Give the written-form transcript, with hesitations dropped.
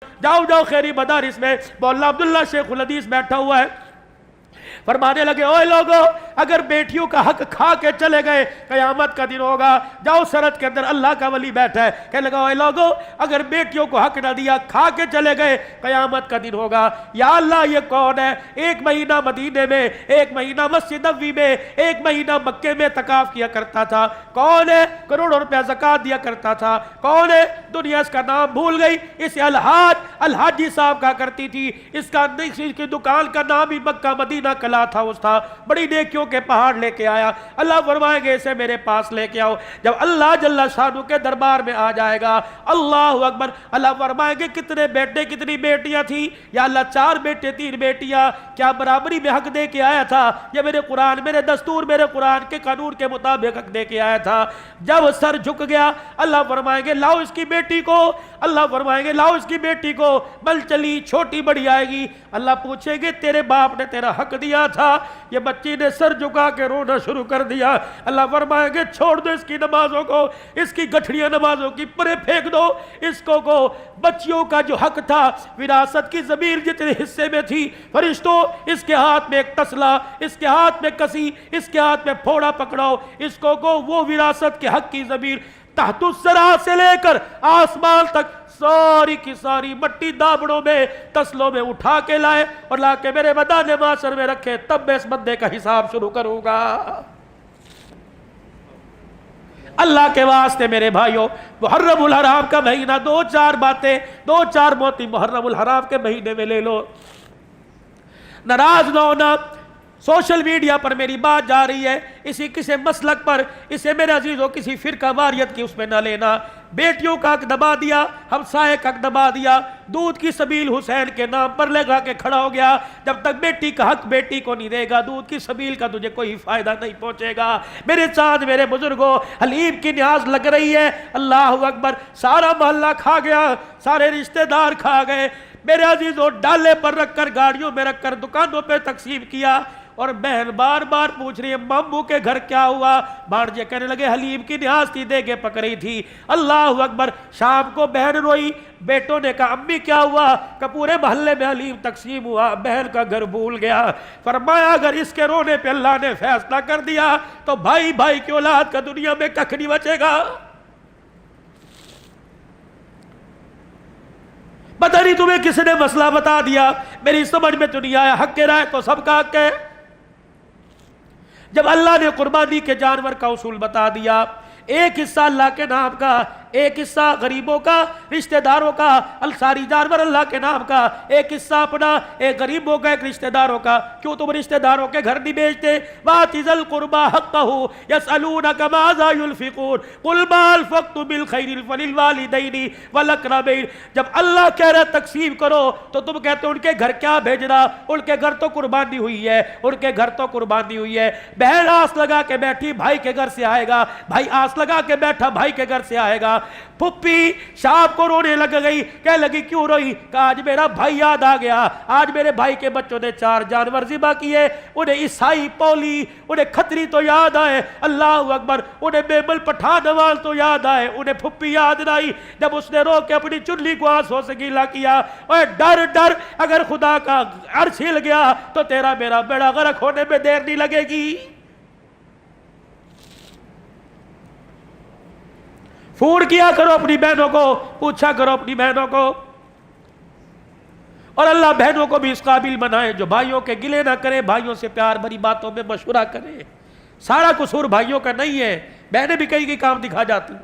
جاؤ جاؤ خیری مدارس میں مولانا عبداللہ شیخ الحدیث بیٹھا ہوا ہے، فرمانے لگے اوے لوگو اگر بیٹیوں کا حق کھا کے چلے گئے قیامت کا دن ہوگا۔ جاؤ سرحد کے اندر اللہ کا ولی بیٹھا ہے، کہنے لگا اوے لوگو اگر بیٹیوں کو حق نہ دیا کھا کے چلے گئے قیامت کا دن ہوگا۔ یا اللہ یہ کون ہے؟ ایک مہینہ مدینے میں، ایک مہینہ مسجد نبوی میں، ایک مہینہ مکے میں اعتکاف کیا کرتا تھا، کون ہے کروڑوں روپے زکوٰۃ دیا کرتا تھا، کون ہے دنیا اس کا نام بھول گئی، اسے الحاجی صاحب کہا کرتی تھی، اس کی دکان کا نام ہی مکہ مدینہ کلا تھا، اس تھا، بڑی نیکیوں کے پہاڑ لے کے آیا۔ اللہ فرمائے گے اسے میرے پاس لے کے آؤ۔ جب اللہ جل شانہ کے دربار میں آ جائے گا، اللہ اکبر، اللہ فرمائے گے کتنے بیٹے کتنی بیٹیاں تھی؟ یا اللہ 4 بیٹے 3 بیٹیاں، کیا برابری میں حق دے کے آیا تھا؟ یہ میرے قرآن، میرے دستور، میرے قرآن کے قانون کے مطابق حق دے کے آیا تھا۔ جب سر جھک گیا اللہ فرمائیں گے لاؤ اس کی بیٹی کو، اللہ فرمائیں گے لاؤ اس کی بیٹی کو، بل چلی چھوٹی بڑی آئے گی۔ اللہ پوچھیں گے تیرے باپ نے تیرا حق دیا تھا؟ یہ بچی نے سر جھکا کے رونا شروع کر دیا۔ اللہ فرمائیں گے چھوڑ دو اس کی نمازوں کو، اس کی گٹھڑیاں نمازوں کی پرے پھینک دو، اس کو بچیوں کا جو حق تھا وراثت کی زمین جتنے حصے میں تھی، فرشتوں اس کے ہاتھ میں ایک تسلا، اس کے ہاتھ میں کسی، اس کے ہاتھ میں پھوڑا پکڑاؤ، اس کو وہ وراثت کے حق کی زمین تحت الثری سے لے کر آسمان تک ساری کی ساری مٹی دابڑوں میں تسلوں میں اٹھا کے لائے اور لا کے میرے میدان محشر میں رکھے، تب میں اس بندے کا حساب شروع کروں گا۔ اللہ کے واسطے میرے بھائیوں، محرم الحرام کا مہینہ 2-4 باتیں، 2-4 موتی محرم الحرام کے مہینے میں لے لو۔ ناراض نہ ہونا، سوشل میڈیا پر میری بات جا رہی ہے، اسی کسی مسلک پر، اسے میرے عزیزوں کسی فرقہ واریت کی اس میں نہ لینا۔ بیٹیوں کا حق دبا دیا، ہمسائے کا حق دبا دیا، دودھ کی سبیل حسین کے نام پر لگا کے کھڑا ہو گیا۔ جب تک بیٹی کا حق بیٹی کو نہیں دے گا، دودھ کی سبیل کا تجھے کوئی فائدہ نہیں پہنچے گا۔ میرے چاند میرے بزرگوں، حلیم کی نیاز لگ رہی ہے، اللہ اکبر، سارا محلہ کھا گیا، سارے رشتہ دار کھا گئے، میرے عزیزوں ڈالے پر رکھ کر، گاڑیوں میں رکھ کر، دکانوں پہ تقسیم کیا، اور بہن بار بار پوچھ رہی ہے ماموں کے گھر کیا ہوا؟ بھانجے کہنے لگے حلیم کی نیاز تھی، دے کے پک رہی تھی۔ اللہ اکبر، شام کو بہن روئی، بیٹوں نے کہا امی کیا ہوا؟ کہ پورے محلے میں حلیم تقسیم ہوا، بہن کا گھر بھول گیا۔ فرمایا اگر اس کے رونے پہ اللہ نے فیصلہ کر دیا تو بھائی بھائی کی اولاد کا دنیا میں ککھ نہیں بچے گا۔ پتہ نہیں تمہیں کس نے مسئلہ بتا دیا، میری سمجھ میں تو نہیں آیا، حق کے رائے تو سب کا حق ہے۔ جب اللہ نے قربانی کے جانور کا اصول بتا دیا، ایک حصہ اللہ کے نام کا، ایک حصہ غریبوں کا، رشتہ داروں کا، ساری جانور اللہ کے نام کا، ایک حصہ اپنا، ایک غریبوں کا، ایک رشتہ داروں کا۔ کیوں تم رشتہ داروں کے گھر نہیں بیچتے؟ وَآتِ ذِی الْقُرْبَىٰ حَقَّهُ يَسْأَلُونَكَ مَاذَا يُنْفِقُونَ قُلْ مَا أَنفَقْتُم مِّنْ خَيْرٍ فَلِلْوَالِدَيْنِ وَالْأَقْرَبَيْنِ۔ جب اللہ کہہ رہا ہے تقسیم کرو تو تم کہتے ہو ان کے گھر کیا بھیجنا، ان کے گھر تو قربانی ہوئی ہے، ان کے گھر تو قربانی ہوئی ہے۔ بہن آس لگا کے بیٹھی بھائی کے گھر سے آئے گا، بھائی آس لگا کے بیٹھا بھائی کے گھر سے آئے گا۔ پھپھی شام کو رونے لگ گئی، کہنے لگی کیوں روئی؟ کہا آج میرا بھائی یاد آ گیا، آج میرے بھائی کے بچوں نے 4 جانور ذبح کیے، انہیں عیسائی پولی، انہیں کھتری تو یاد آئے، اللہ اکبر، انہیں بیمل پٹھان نوال تو یاد آئے، انہیں پھپھی یاد نہ آئی۔ جب اس نے رو کے اپنی چلی کو آنسوں سے گیلا کیا، اور ڈر ڈر اگر خدا کا عرش ہل گیا تو تیرا میرا بیڑا غرق ہونے میں دیر نہیں لگے گی۔ فون کیا کرو اپنی بہنوں کو، پوچھا کرو اپنی بہنوں کو، اور اللہ بہنوں کو بھی اس قابل بنائے جو بھائیوں کے گلے نہ کرے، بھائیوں سے پیار بھری باتوں میں مشورہ کرے۔ سارا قصور بھائیوں کا نہیں ہے، بہنیں بھی کئی کام دکھا جاتی ہیں۔